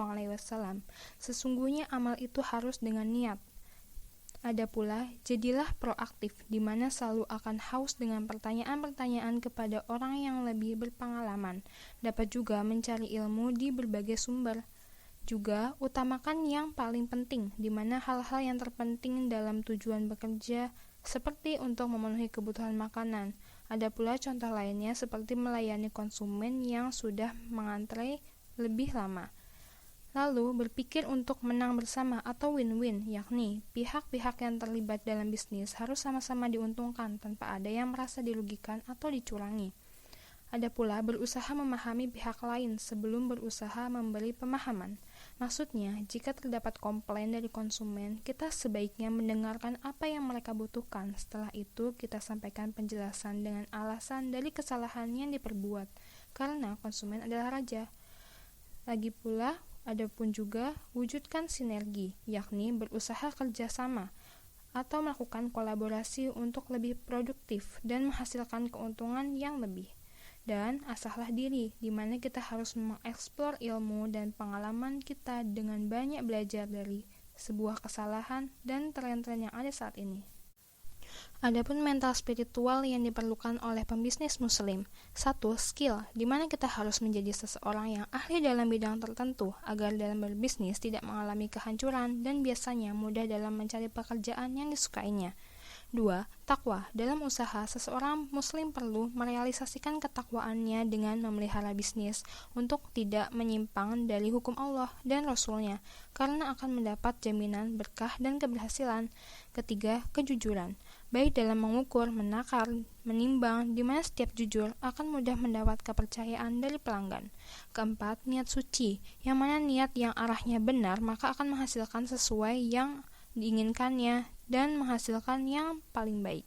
SAW. Sesungguhnya amal itu harus dengan niat. Ada pula, jadilah proaktif, di mana selalu akan haus dengan pertanyaan-pertanyaan kepada orang yang lebih berpengalaman. Dapat juga mencari ilmu di berbagai sumber. Juga, utamakan yang paling penting, di mana hal-hal yang terpenting dalam tujuan bekerja, seperti untuk memenuhi kebutuhan makanan. Ada pula contoh lainnya seperti melayani konsumen yang sudah mengantre lebih lama. Lalu berpikir untuk menang bersama atau win-win, yakni pihak-pihak yang terlibat dalam bisnis harus sama-sama diuntungkan tanpa ada yang merasa dirugikan atau dicurangi. Ada pula berusaha memahami pihak lain sebelum berusaha memberi pemahaman. Maksudnya, jika terdapat komplain dari konsumen, kita sebaiknya mendengarkan apa yang mereka butuhkan. Setelah itu, kita sampaikan penjelasan dengan alasan dari kesalahan yang diperbuat, karena konsumen adalah raja. Lagi pula, adapun juga wujudkan sinergi, yakni berusaha kerjasama atau melakukan kolaborasi untuk lebih produktif dan menghasilkan keuntungan yang lebih. Dan asahlah diri, di mana kita harus mengeksplor ilmu dan pengalaman kita dengan banyak belajar dari sebuah kesalahan dan tren-tren yang ada saat ini. Adapun mental spiritual yang diperlukan oleh pembisnis muslim. 1. Skill, di mana kita harus menjadi seseorang yang ahli dalam bidang tertentu agar dalam berbisnis tidak mengalami kehancuran dan biasanya mudah dalam mencari pekerjaan yang disukainya. 2. Takwa, dalam usaha seseorang muslim perlu merealisasikan ketakwaannya dengan memelihara bisnis untuk tidak menyimpang dari hukum Allah dan Rasul-Nya, karena akan mendapat jaminan berkah dan keberhasilan. 3. Kejujuran, baik dalam mengukur, menakar, menimbang, di mana setiap jujur akan mudah mendapat kepercayaan dari pelanggan. 4. Niat suci, yang mana niat yang arahnya benar maka akan menghasilkan sesuai yang diinginkannya dan menghasilkan yang paling baik.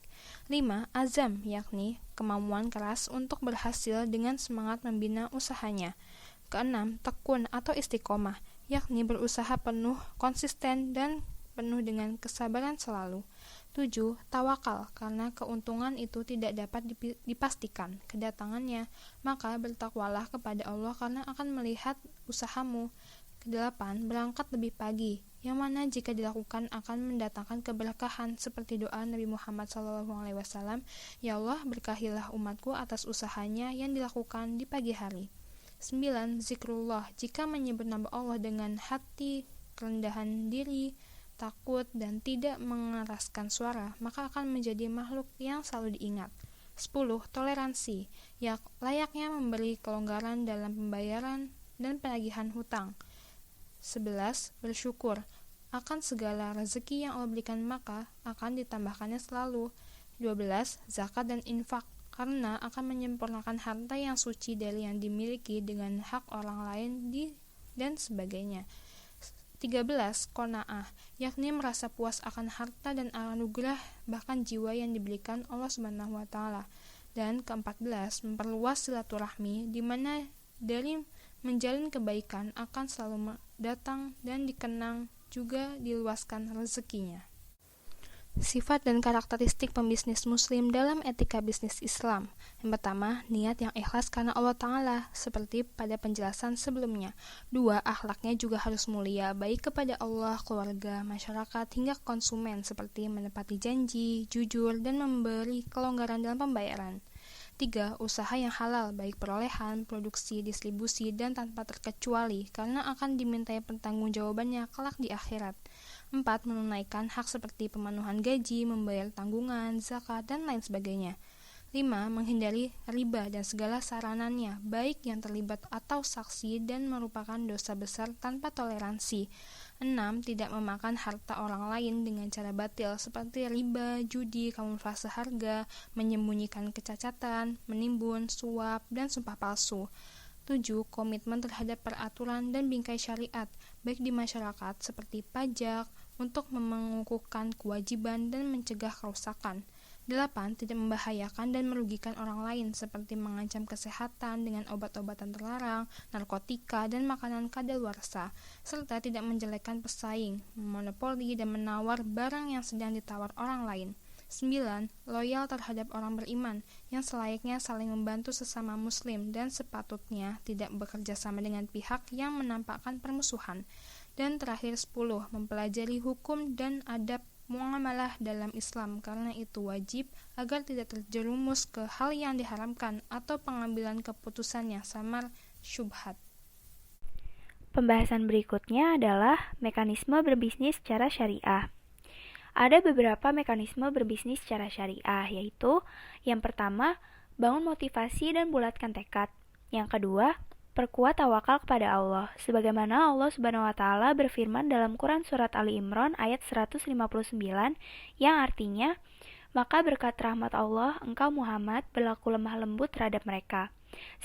5. Azam, yakni kemampuan keras untuk berhasil dengan semangat membina usahanya. 6. Tekun atau istiqomah, yakni berusaha penuh, konsisten, dan penuh dengan kesabaran selalu. 7. Tawakal, karena keuntungan itu tidak dapat dipastikan kedatangannya, maka bertakwalah kepada Allah karena akan melihat usahamu. 8. Berangkat lebih pagi, yang mana jika dilakukan akan mendatangkan keberkahan seperti doa Nabi Muhammad SAW, Ya Allah, berkahilah umatku atas usahanya yang dilakukan di pagi hari. 9. Zikrullah, jika menyebut nama Allah dengan hati, kerendahan diri, takut, dan tidak mengeraskan suara, maka akan menjadi makhluk yang selalu diingat. 10. Toleransi, yang layaknya memberi kelonggaran dalam pembayaran dan penagihan hutang. 11. Bersyukur akan segala rezeki yang Allah berikan maka akan ditambahkannya selalu. 12. Zakat dan infak, karena akan menyempurnakan harta yang suci dari yang dimiliki dengan hak orang lain dan sebagainya. 13. Qanaah, yakni merasa puas akan harta dan anugerah bahkan jiwa yang diberikan Allah SWT. Dan 14. Memperluas silaturahmi, di mana dari menjalin kebaikan akan selalu datang dan dikenang, juga diluaskan rezekinya. Sifat dan karakteristik pembisnis muslim dalam etika bisnis Islam. Yang pertama, niat yang ikhlas karena Allah Ta'ala, seperti pada penjelasan sebelumnya. 2. Akhlaknya juga harus mulia, baik kepada Allah, keluarga, masyarakat, hingga konsumen, seperti menepati janji, jujur, dan memberi kelonggaran dalam pembayaran. 3. Usaha yang halal, baik perolehan, produksi, distribusi, dan tanpa terkecuali, karena akan dimintai pertanggungjawabannya kelak di akhirat. 4. Menunaikan hak seperti pemenuhan gaji, membayar tanggungan, zakat, dan lain sebagainya. 5. Menghindari riba dan segala saranannya, baik yang terlibat atau saksi dan merupakan dosa besar tanpa toleransi. 6. Tidak memakan harta orang lain dengan cara batil seperti riba, judi, kamuflase harga, menyembunyikan kecacatan, menimbun, suap, dan sumpah palsu. 7. Komitmen terhadap peraturan dan bingkai syariat, baik di masyarakat seperti pajak, untuk mengukuhkan kewajiban dan mencegah kerusakan. 8. Tidak membahayakan dan merugikan orang lain seperti mengancam kesehatan dengan obat-obatan terlarang, narkotika, dan makanan kadaluarsa, serta tidak menjelekkan pesaing, memonopoli, dan menawar barang yang sedang ditawar orang lain. 9. Loyal terhadap orang beriman, yang selayaknya saling membantu sesama muslim dan sepatutnya tidak bekerja sama dengan pihak yang menampakkan permusuhan. Dan terakhir 10. Mempelajari hukum dan adab muamalah dalam Islam, karena itu wajib agar tidak terjerumus ke hal yang diharamkan atau pengambilan keputusan yang samar syubhat. Pembahasan berikutnya adalah mekanisme berbisnis secara syariah. Ada beberapa mekanisme berbisnis secara syariah, yaitu yang pertama, bangun motivasi dan bulatkan tekad. Yang kedua, perkuat tawakal kepada Allah, sebagaimana Allah Subhanahu wa taala berfirman dalam Quran surat Ali Imran ayat 159 yang artinya, maka berkat rahmat Allah engkau Muhammad berlaku lemah lembut terhadap mereka.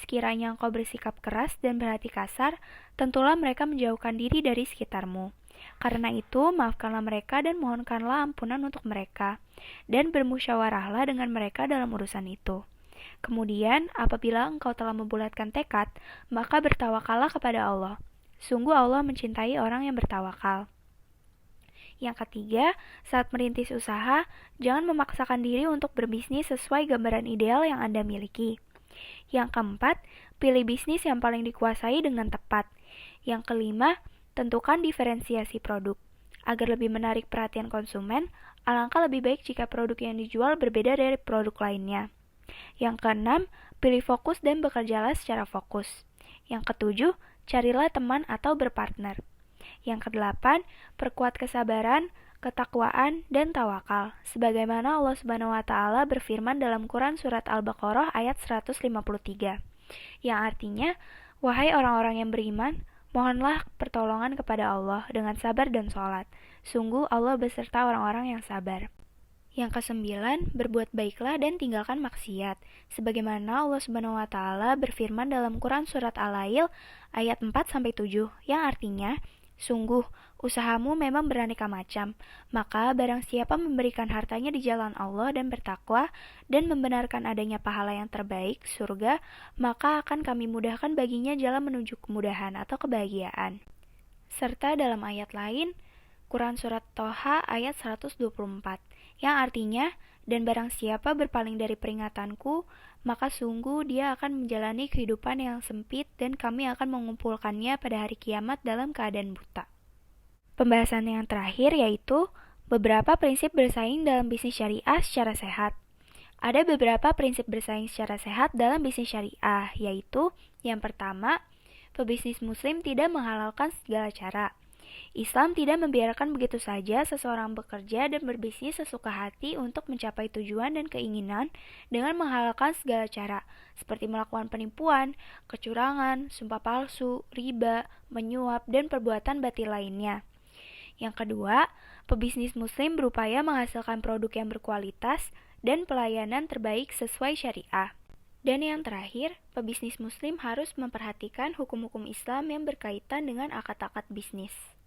Sekiranya engkau bersikap keras dan berhati kasar, tentulah mereka menjauhkan diri dari sekitarmu. Karena itu, maafkanlah mereka dan mohonkanlah ampunan untuk mereka, dan bermusyawarahlah dengan mereka dalam urusan itu. Kemudian, apabila engkau telah membulatkan tekad, maka bertawakallah kepada Allah. Sungguh Allah mencintai orang yang bertawakal. Yang ketiga, saat merintis usaha, jangan memaksakan diri untuk berbisnis sesuai gambaran ideal yang Anda miliki. Yang keempat, pilih bisnis yang paling dikuasai dengan tepat. Yang kelima, tentukan diferensiasi produk. Agar lebih menarik perhatian konsumen, alangkah lebih baik jika produk yang dijual berbeda dari produk lainnya. Yang keenam, pilih fokus dan bekerjalah secara fokus. Yang ketujuh, carilah teman atau berpartner. Yang kedelapan, perkuat kesabaran, ketakwaan, dan tawakal. Sebagaimana Allah Subhanahu wa taala berfirman dalam Quran surat Al-Baqarah ayat 153. Yang artinya, wahai orang-orang yang beriman, mohonlah pertolongan kepada Allah dengan sabar dan sholat. Sungguh Allah beserta orang-orang yang sabar. Yang kesembilan, berbuat baiklah dan tinggalkan maksiat. Sebagaimana Allah Subhanahu wa taala berfirman dalam Quran surat Al-Lail ayat 4-7 yang artinya, sungguh usahamu memang beraneka macam, maka barang siapa memberikan hartanya di jalan Allah dan bertakwa dan membenarkan adanya pahala yang terbaik, surga, maka akan kami mudahkan baginya jalan menuju kemudahan atau kebahagiaan. Serta dalam ayat lain, Quran surat Toha ayat 124, yang artinya, dan barang siapa berpaling dari peringatanku, maka sungguh dia akan menjalani kehidupan yang sempit dan kami akan mengumpulkannya pada hari kiamat dalam keadaan buta. Pembahasan yang terakhir yaitu beberapa prinsip bersaing dalam bisnis syariah secara sehat. Ada beberapa prinsip bersaing secara sehat dalam bisnis syariah, yaitu yang pertama, pebisnis muslim tidak menghalalkan segala cara. Islam tidak membiarkan begitu saja seseorang bekerja dan berbisnis sesuka hati untuk mencapai tujuan dan keinginan dengan menghalalkan segala cara, seperti melakukan penipuan, kecurangan, sumpah palsu, riba, menyuap, dan perbuatan batil lainnya. Yang kedua, pebisnis muslim berupaya menghasilkan produk yang berkualitas dan pelayanan terbaik sesuai syariah. Dan yang terakhir, pebisnis muslim harus memperhatikan hukum-hukum Islam yang berkaitan dengan akad-akad bisnis.